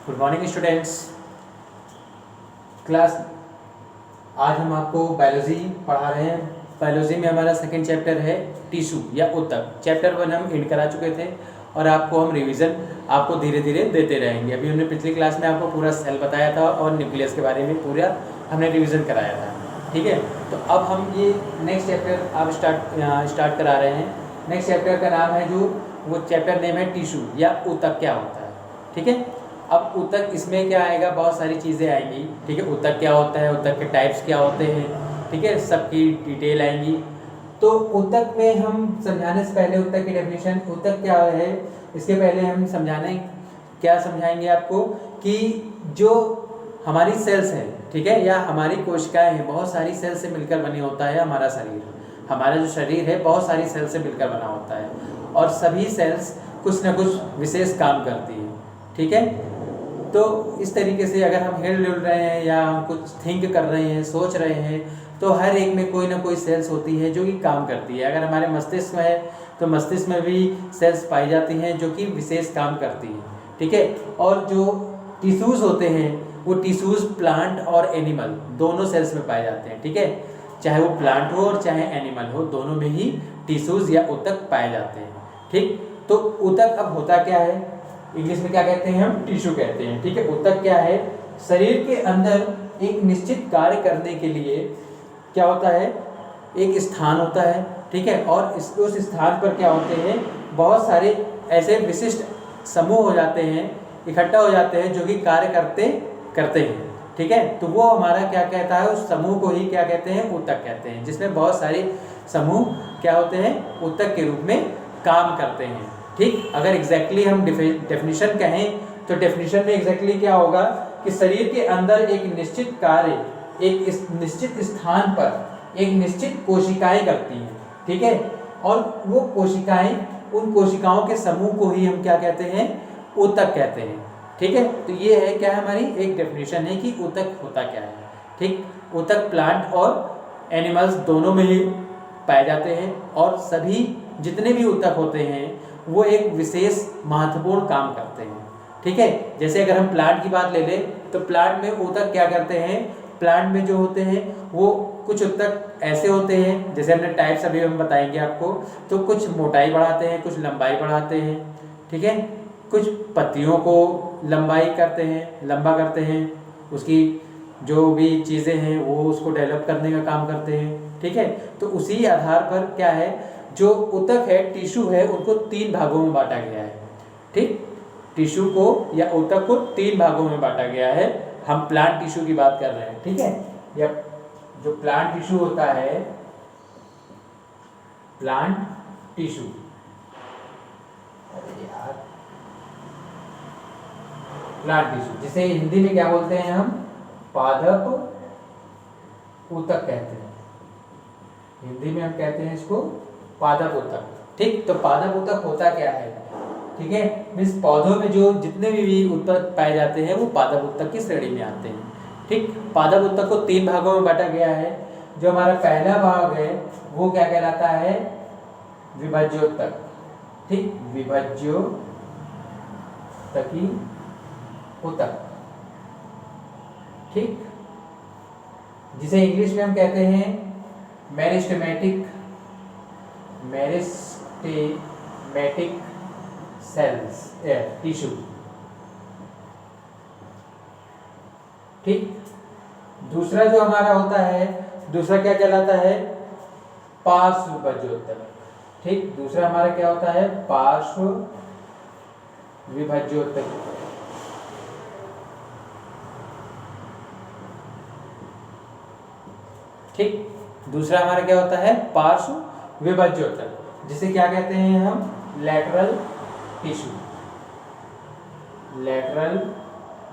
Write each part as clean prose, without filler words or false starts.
Good morning students. Class आज हम आपको बायोलॉजी पढ़ा रहे हैं। बायोलॉजी में हमारा सेकंड चैप्टर है टिश्यू या ऊतक। चैप्टर 1 हम एंड करा चुके थे और आपको हम रिवीजन आपको धीरे धीरे देते रहेंगे। अभी हमने पिछली क्लास में आपको पूरा सेल बताया था और न्यूक्लियस के बारे में पूरा हमने रिवीजन कराया था। ठीक है, तो अब हम ये नेक्स्ट चैप्टर आप स्टार्ट करा रहे हैं। नेक्स्ट चैप्टर का नाम है वो चैप्टर नेम है टिश्यू या ऊतक क्या होता है। ठीक है, अब ऊतक इसमें क्या आएगा, बहुत सारी चीज़ें आएंगी। ठीक है, ऊतक क्या होता है, ऊतक के टाइप्स क्या होते हैं, ठीक है, सबकी डिटेल आएंगी। तो ऊतक में हम समझाने से पहले ऊतक की डेफिनेशन, ऊतक क्या है इसके पहले हम समझाएंगे आपको कि जो हमारी सेल्स हैं, ठीक है, या हमारी कोशिकाएं हैं, बहुत सारी सेल से मिलकर बनी होता है हमारा शरीर। हमारा जो शरीर है बहुत सारी सेल से मिलकर बना होता है और सभी सेल्स कुछ ना कुछ विशेष काम करती है। ठीक है, तो इस तरीके से अगर हम हिल डुल रहे हैं या हम कुछ थिंक कर रहे हैं, सोच रहे हैं, तो हर एक में कोई ना कोई सेल्स होती है जो कि काम करती है। अगर हमारे मस्तिष्क में है तो मस्तिष्क में भी सेल्स पाई जाती हैं जो कि विशेष काम करती हैं। ठीक है, और जो टिश्यूज़ होते हैं वो टिश्यूज़ प्लांट और एनिमल दोनों सेल्स में पाए जाते हैं। ठीक है, चाहे वो प्लांट हो और चाहे एनिमल हो, दोनों में ही टिश्यूज़ या ऊतक पाए जाते हैं। ठीक, तो ऊतक अब होता क्या है, इंग्लिश में क्या कहते हैं, हम टिश्यू कहते हैं। ठीक है, ऊतक क्या है, शरीर के अंदर एक निश्चित कार्य करने के लिए क्या होता है, एक स्थान होता है। ठीक है, और उस स्थान पर क्या होते हैं, बहुत सारे ऐसे विशिष्ट समूह हो जाते हैं, इकट्ठा हो जाते हैं जो कि कार्य करते हैं। ठीक है, तो वो हमारा क्या कहता है, उस समूह को ही क्या कहते हैं, ऊतक कहते हैं, जिसमें बहुत सारे समूह क्या होते हैं, ऊतक के रूप में काम करते हैं। ठीक, अगर एग्जैक्टली हम डेफिनेशन कहें तो डेफिनेशन में एग्जैक्टली क्या होगा कि शरीर के अंदर एक निश्चित कार्य एक निश्चित स्थान पर एक निश्चित कोशिकाएं करती हैं। ठीक है, और वो कोशिकाएं, उन कोशिकाओं के समूह को ही हम क्या कहते हैं, ऊतक कहते हैं। ठीक है, तो ये है क्या, हमारी एक डेफिनेशन है कि ऊतक होता क्या है। ठीक, ऊतक प्लांट और एनिमल्स दोनों में ही पाए जाते हैं और सभी जितने भी ऊतक होते हैं वो एक विशेष महत्वपूर्ण काम करते हैं। ठीक है, जैसे अगर हम प्लांट की बात ले लें तो प्लांट में ऊतक क्या करते हैं, प्लांट में जो होते हैं वो कुछ ऊतक ऐसे होते हैं, जैसे हमने टाइप्स अभी हम बताएंगे आपको, तो कुछ मोटाई बढ़ाते हैं, कुछ लंबाई बढ़ाते हैं। ठीक है, कुछ पत्तियों को लंबा करते हैं, उसकी जो भी चीज़ें हैं वो उसको डेवलप करने का काम करते हैं। ठीक है, तो उसी आधार पर क्या है, जो ऊतक है, टिश्यू है, उनको 3 भागों में बांटा गया है। ठीक, टिश्यू को या ऊतक को 3 भागों में बांटा गया है। हम प्लांट टिश्यू की बात कर रहे हैं। ठीक है, या जो प्लांट टिश्यू होता है, प्लांट टिश्यू, प्लांट टिश्यू जिसे हिंदी में क्या बोलते हैं, हम पादप ऊतक कहते हैं। हिंदी में हम कहते हैं इसको पादप ऊतक। ठीक, तो पादप ऊतक होता क्या है, ठीक है, मीन्स पौधों में जो जितने भी ऊतक पाए जाते हैं वो पादप ऊतक की श्रेणी में आते हैं। ठीक, पादप ऊतक को 3 भागों में बांटा गया है। जो हमारा पहला भाग है वो क्या कहलाता है, विभाज्योतक। ठीक, विभाज्योतकी ऊतक। ठीक, जिसे इंग्लिश में हम कहते हैं मेरिस्टेमेटिक सेल्स टिश्यू। ठीक, दूसरा जो हमारा होता है, दूसरा क्या कहलाता है, पार्श्व विभाज्योतक। ठीक, दूसरा हमारा क्या होता है, पार्श्व विभाज्योतक। ठीक, दूसरा हमारा क्या होता है, पार्श्व विभाज्योतक, जिसे क्या कहते हैं हम, लैटरल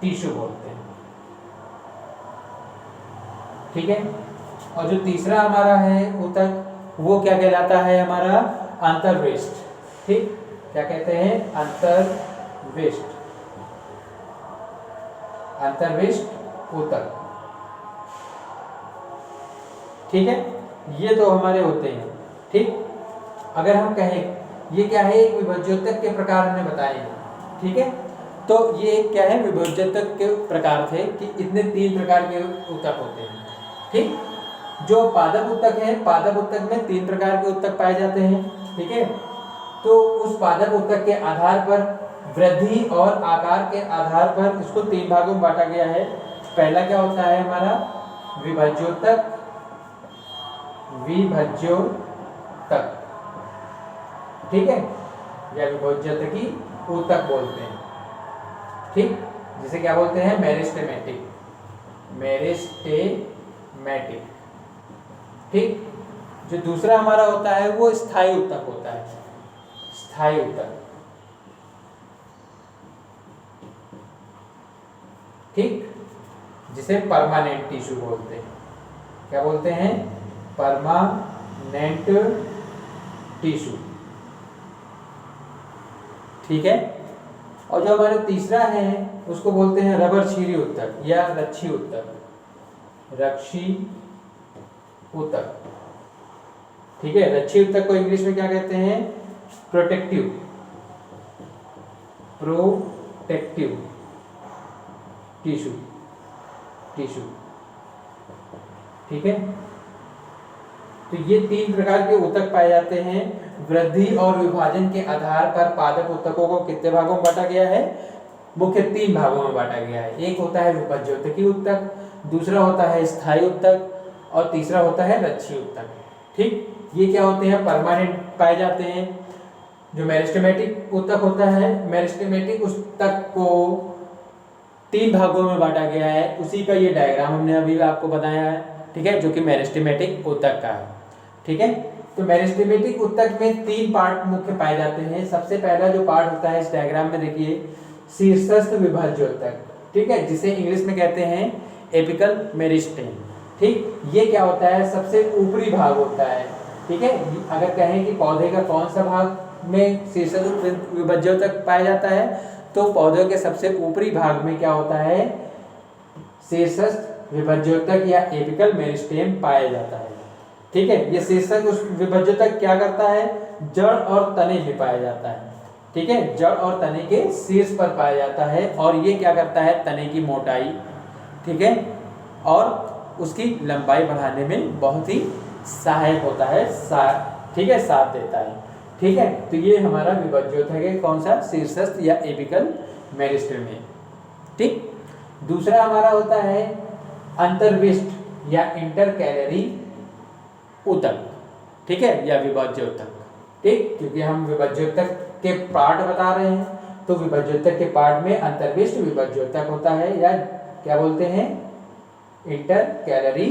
टिश्यू बोलते हैं। ठीक है, और जो तीसरा हमारा है ऊतक वो क्या कहलाता है, हमारा अंतर्विष्ट। ठीक, क्या कहते हैं, अंतर्विष्ट ऊतक। ठीक है, ये तो हमारे होते हैं। ठीक, अगर हम कहें ये क्या है, एक विभाज्योतक के प्रकार हमने बताए हैं। ठीक है, तो ये क्या है, विभोज्यतक के प्रकार थे कि इतने 3 प्रकार के ऊतक होते हैं। ठीक, जो पादप ऊतक है, पादप ऊतक में 3 प्रकार के ऊतक पाए जाते हैं। ठीक है, तो उस पादप ऊतक के आधार पर, वृद्धि और आकार के आधार पर इसको 3 भागों में बांटा गया है। पहला क्या होता है हमारा, विभज्योतक, विभज्योतक, ठीक है, या विभज्यतकी ऊतक बोलते हैं। ठीक, जिसे क्या बोलते हैं, मेरिस्टेमेटिक, मेरिस्टेमेटिक। ठीक, जो दूसरा हमारा होता है वो स्थायी ऊतक होता है, स्थायी ऊतक। ठीक, जिसे परमानेंट टिश्यू बोलते हैं। क्या बोलते हैं, परमानेंट टिश्यू। ठीक है, और जो हमारा तीसरा है उसको बोलते हैं रबरक्षीरी ऊतक या रक्षी ऊतक, रक्षी ऊतक। ठीक है, रक्षी ऊतक को इंग्लिश में क्या कहते हैं, प्रोटेक्टिव, प्रोटेक्टिव टिश्यू, टिश्यू। ठीक है, तो ये 3 प्रकार के ऊतक पाए जाते हैं। वृद्धि और विभाजन के आधार पर पादप ऊतकों को कितने भागों में बांटा गया है, मुख्य 3 भागों में बांटा गया है। एक होता है विभज्योतकी ऊतक, दूसरा होता है स्थायी ऊतक और तीसरा होता है रक्षी ऊतक। ठीक, ये क्या होते हैं, परमानेंट पाए जाते हैं। जो मेरिस्टेमेटिक ऊतक होता है, मेरिस्टेमेटिक ऊतक को 3 भागों में बांटा गया है। उसी का ये डायग्राम हमने अभी आपको बताया है। ठीक है, जो कि मेरिस्टेमेटिक ऊतक का है। ठीक है, तो मेरिस्टेमेटिक ऊतक में 3 पार्ट मुख्य पाए जाते हैं। सबसे पहला जो पार्ट होता है इस डायग्राम में देखिए, शीर्षस्थ विभज्योतक। ठीक है, जिसे इंग्लिश में कहते हैं एपिकल मेरिस्टेम। ठीक, ये क्या होता है, सबसे ऊपरी भाग होता है। ठीक है, अगर कहें कि पौधे का कौन सा भाग में शीर्षस्थ विभज्योतक पाया जाता है, तो पौधे के सबसे ऊपरी भाग में क्या होता है, शीर्षस्थ विभज्योतक या एपिकल मेरिस्टेम पाया जाता है। ठीक है, ये शीर्षस्थ विभज्योतक क्या करता है, जड़ और तने में पाया जाता है। ठीक है, जड़ और तने के शीर्ष पर पाया जाता है और ये क्या करता है, तने की मोटाई, ठीक है, और उसकी लंबाई बढ़ाने में बहुत ही सहायक होता है, ठीक है, साथ देता है। ठीक है, तो ये हमारा विभज्योतक है, कौन सा, शीर्षस्थ या एपिकल मेरिस्टेम है। ठीक, दूसरा हमारा होता है अंतर्विष्ट या इंटरकैलरी ऊतक। ठीक है, या विभज्योतक। ठीक, क्योंकि हम विभज्योतक के पार्ट बता रहे हैं, तो विभज्योतक के पार्ट में अंतर्विष्ट विभज्योतक होता है, या क्या बोलते हैं, इंटरकैलरी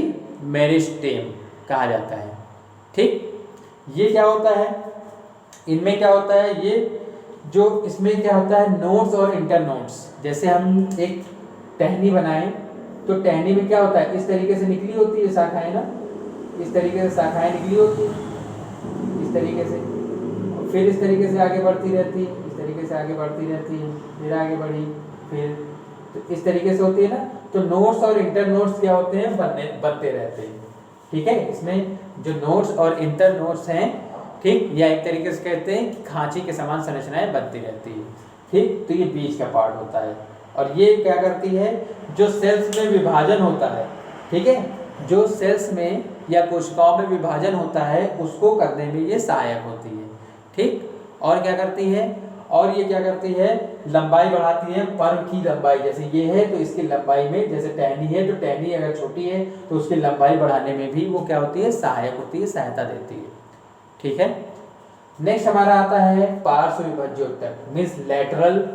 मेरिस्टेम कहा जाता है। ठीक, ये क्या होता है, इनमें क्या होता है, ये जो इसमें क्या होता है, नोड्स और इंटरनोड्स। जैसे हम एक टहनी बनाएं तो टहनी में क्या होता है, इस तरीके से निकली होती है शाखाएं ना, इस तरीके से शाखाएं निकली होती है, इस तरीके से, और फिर इस तरीके से आगे बढ़ती रहती है, इस तरीके से आगे बढ़ती रहती है, फिर आगे बढ़ी, फिर तो इस तरीके से होती है ना। तो नोड्स और इंटरनोड्स क्या होते हैं, बनते रहते हैं। ठीक है, इसमें जो नोड्स और इंटरनोड्स हैं, ठीक, या एक तरीके से कहते हैं कि खांची के समान संरचनाएं बनती रहती है। ठीक, तो ये बीच का पार्ट होता है और ये क्या करती है, जो सेल्स में विभाजन होता है, ठीक है, जो सेल्स में या कोशिकाओं में विभाजन होता है उसको करने में ये सहायक होती है। ठीक, और क्या करती है, और ये क्या करती है, लंबाई बढ़ाती है, पर्व की लंबाई। जैसे ये है तो इसकी लंबाई में, जैसे टहनी है तो टहनी अगर छोटी है तो उसकी लंबाई बढ़ाने में भी वो क्या होती है, सहायक होती है, सहायता देती है। ठीक है, नेक्स्ट हमारा आता है पार्श्व विभज्योतक, मीन्स लैटरल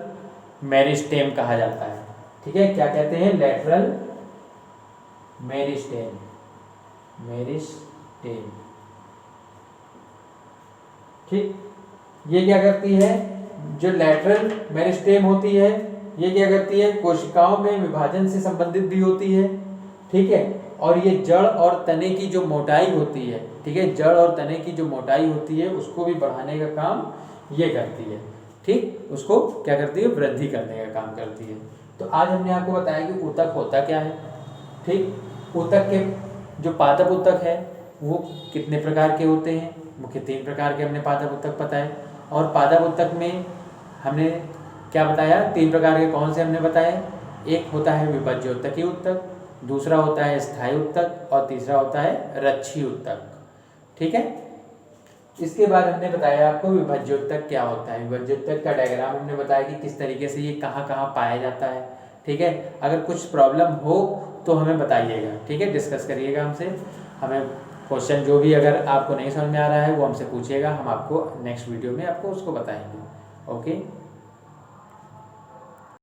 मेरिस्टेम कहा जाता है। ठीक है, क्या कहते हैं, लैटरल मेरिस्टेम, मेरिस्टेम। ठीक, ये क्या करती है, जो लैटरल मेरिस्टेम होती है, ये क्या करती है, कोशिकाओं में विभाजन से संबंधित भी होती है। ठीक है, और ये जड़ और तने की जो मोटाई होती है, ठीक है, जड़ और तने की जो मोटाई होती है उसको भी बढ़ाने का काम ये करती है। ठीक, उसको क्या करती है, वृद्धि करने का काम करती है। तो आज हमने आपको बताया कि ऊतक होता क्या है। ठीक, ऊतक के जो पादप ऊतक है वो कितने प्रकार के होते हैं, मुख्य 3 प्रकार के हमने पादप ऊतक बताए। और पादप ऊतक में हमने क्या बताया, 3 प्रकार के कौन से हमने बताए, एक होता है विभाज्य उत्तकी उत्तक, दूसरा होता है स्थायी उत्तक और तीसरा होता है रच्छी उत्तक। ठीक है, इसके बाद हमने बताया आपको विभाज्य उत्तक क्या होता है। विभाज्य उत्तक का डायग्राम हमने बताया कि किस तरीके से ये कहाँ कहाँ पाया जाता है। ठीक है, अगर कुछ प्रॉब्लम हो तो हमें बताइएगा, ठीक है, डिस्कस करिएगा हमसे। हमें क्वेश्चन जो भी अगर आपको नहीं समझ में आ रहा है वो हमसे पूछिएगा, हम आपको नेक्स्ट वीडियो में आपको उसको बताएंगे। ओके।